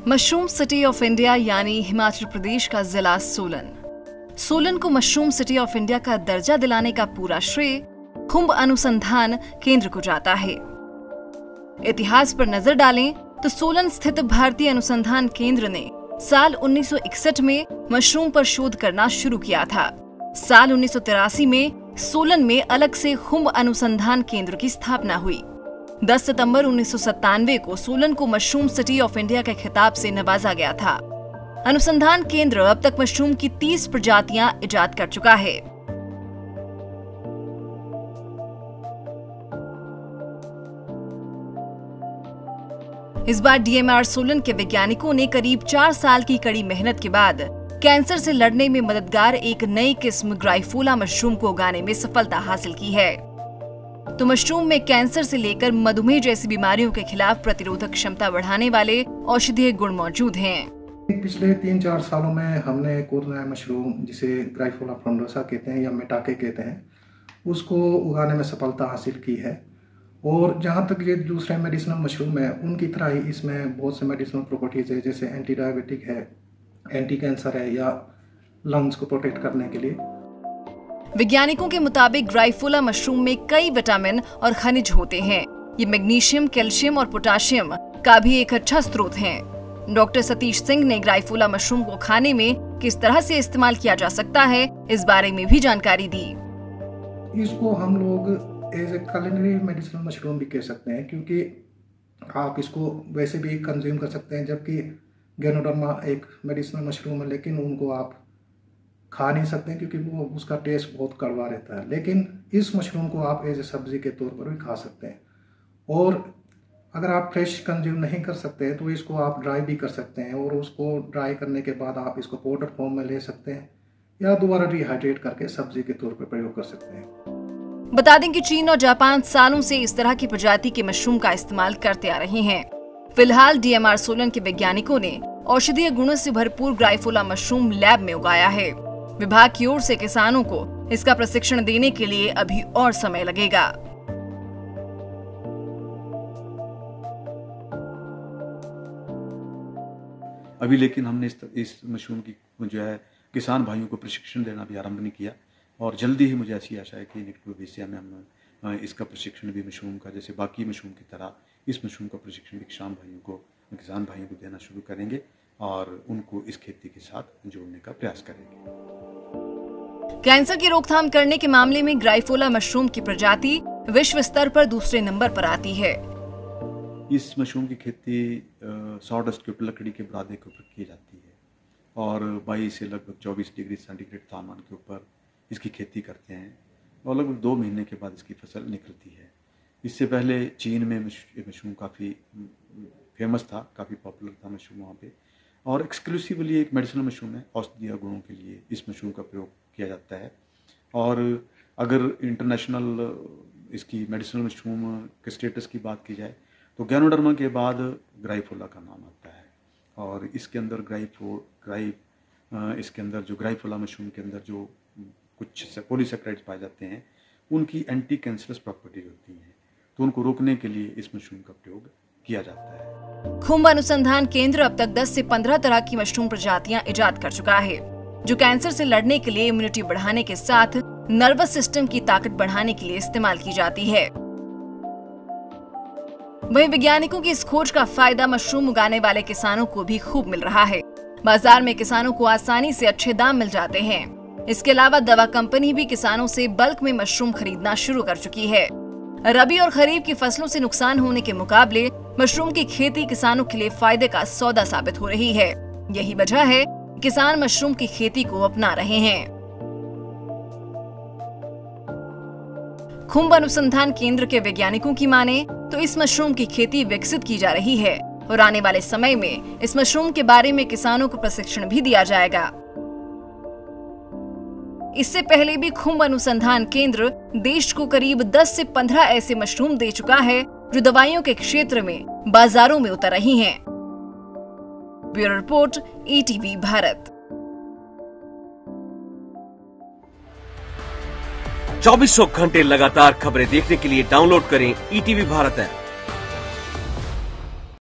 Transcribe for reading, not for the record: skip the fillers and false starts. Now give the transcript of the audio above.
Mushroom city of India यानी हिमाचल प्रदेश का जिला सोलन। सोलन को मशरूम सिटी ऑफ इंडिया का दर्जा दिलाने का पूरा श्रेय खुंब अनुसंधान केंद्र को जाता है। इतिहास पर नजर डालें तो सोलन स्थित भारतीय अनुसंधान केंद्र ने साल 1961 में मशरूम पर शोध करना शुरू किया था। साल 1983 में सोलन में अलग से खुंब अनुसंधान केंद्र की स्थापना हुई। 10 सितंबर 1997 को सोलन को मशरूम सिटी ऑफ इंडिया के खिताब से नवाजा गया था। अनुसंधान केंद्र अब तक मशरूम की 30 प्रजातियां इजाद कर चुका है। इस बार डीएमआर सोलन के वैज्ञानिकों ने करीब 4 साल की कड़ी मेहनत के बाद कैंसर से लड़ने में मददगार एक नई किस्म ग्राइफोला मशरूम को उगाने में सफलता हासिल की है। तो मशरूम में कैंसर से लेकर मधुमेह जैसी बीमारियों के खिलाफ प्रतिरोधक क्षमता बढ़ाने वाले औषधीय गुण मौजूद हैं। पिछले 3-4 सालों में हमने एक और नया मशरूम जिसे ग्राइफोला फ्रंडोसा कहते हैं या मेटाके कहते हैं, उसको उगाने में सफलता हासिल की है। और जहाँ तक ये दूसरे मेडिसिनल मशरूम है, उनकी तरह ही इसमें बहुत से मेडिसिनल प्रॉपर्टीज है, जैसे एंटी डायबिटिक है, एंटी कैंसर है या लंग्स को प्रोटेक्ट करने के लिए। वैज्ञानिकों के मुताबिक ग्राइफोला मशरूम में कई विटामिन और खनिज होते हैं। ये मैग्नीशियम, कैल्शियम और पोटाशियम का भी एक अच्छा स्रोत है। डॉक्टर सतीश सिंह ने ग्राइफोला मशरूम को खाने में किस तरह से इस्तेमाल किया जा सकता है, इस बारे में भी जानकारी दी। इसको हम लोग as a culinary medicinal mushroom भी कह सकते हैं, क्योंकि आप इसको वैसे भी कंज्यूम कर सकते हैं, जबकि गैनोडर्मा एक मेडिसिनल मशरूम है, लेकिन उनको आप खा नहीं सकते हैं क्योंकि वो उसका टेस्ट बहुत कड़वा रहता है। लेकिन इस मशरूम को आप एज ए सब्जी के तौर पर भी खा सकते हैं। और अगर आप फ्रेश कंज्यूम नहीं कर सकते हैं तो इसको आप ड्राई भी कर सकते हैं, और उसको ड्राई करने के बाद आप इसको पाउडर फॉर्म में ले सकते हैं या दोबारा रिहाइड्रेट करके सब्जी के तौर पर प्रयोग कर सकते हैं। बता दें कि चीन और जापान सालों से इस तरह की प्रजाति के मशरूम का इस्तेमाल करते आ रहे हैं। फिलहाल डीएमआर सोलन के वैज्ञानिकों ने औषधीय गुणों से भरपूर ग्राइफोला मशरूम लैब में उगाया है। विभाग की ओर से किसानों को इसका प्रशिक्षण देने के लिए अभी और समय लगेगा। अभी लेकिन हमने इस मशरूम की जो है किसान भाइयों को प्रशिक्षण देना भी आरंभ नहीं किया, और जल्दी ही मुझे ऐसी आशा है कि नेक्स्ट भविष्य में हम इसका प्रशिक्षण भी मशरूम का, जैसे बाकी मशरूम की तरह इस मशरूम का प्रशिक्षण भी किसान भाइयों को देना शुरू करेंगे और उनको इस खेती के साथ जोड़ने का प्रयास करेंगे। कैंसर की रोकथाम करने के मामले में ग्राइफोला मशरूम की प्रजाति विश्व स्तर पर दूसरे नंबर पर आती है। इस मशरूम की खेती सॉडस्ट के ऊपर, लकड़ी के बुरादे के ऊपर की जाती है, और 22 से लगभग 24 डिग्री सेंटीग्रेड तापमान के ऊपर इसकी खेती करते हैं, और लगभग 2 महीने के बाद इसकी फसल निकलती है। इससे पहले चीन में मशरूम काफ़ी फेमस था, काफ़ी पॉपुलर था मशरूम वहाँ पे, और एक्सक्लूसिवली एक मेडिसिनल मशरूम है। औषधीय गुणों के लिए इस मशरूम का प्रयोग किया जाता है। और अगर इंटरनेशनल इसकी मेडिसिनल मशरूम के स्टेटस की बात की जाए तो गैनोडर्मा के बाद ग्राइफोला का नाम आता है। और इसके अंदर इसके अंदर जो ग्राइफोला मशरूम के अंदर जो कुछ पॉलीसेकेराइड्स पाए जाते हैं, उनकी एंटी कैंसरस प्रॉपर्टी होती हैं, तो उनको रोकने के लिए इस मशरूम का प्रयोग किया जाता है। खुंब अनुसंधान केंद्र अब तक 10 से 15 तरह की मशरूम प्रजातियां इजाद कर चुका है, जो कैंसर से लड़ने के लिए इम्यूनिटी बढ़ाने के साथ नर्वस सिस्टम की ताकत बढ़ाने के लिए इस्तेमाल की जाती है। वहीं वैज्ञानिकों की इस खोज का फायदा मशरूम उगाने वाले किसानों को भी खूब मिल रहा है। बाजार में किसानों को आसानी से अच्छे दाम मिल जाते हैं। इसके अलावा दवा कंपनी भी किसानों से बल्क में मशरूम खरीदना शुरू कर चुकी है। रबी और खरीफ की फसलों से नुकसान होने के मुकाबले मशरूम की खेती किसानों के लिए फायदे का सौदा साबित हो रही है। यही वजह है कि किसान मशरूम की खेती को अपना रहे हैं। खुंब अनुसंधान केंद्र के वैज्ञानिकों की माने तो इस मशरूम की खेती विकसित की जा रही है और आने वाले समय में इस मशरूम के बारे में किसानों को प्रशिक्षण भी दिया जाएगा। इससे पहले भी खुंब अनुसंधान केंद्र देश को करीब 10 से 15 ऐसे मशरूम दे चुका है जो दवाइयों के क्षेत्र में बाजारों में उतर रही हैं। Bureau report, ETV Bharat. 2400 घंटे लगातार खबरें देखने के लिए डाउनलोड करें ईटीवी भारत ऐप।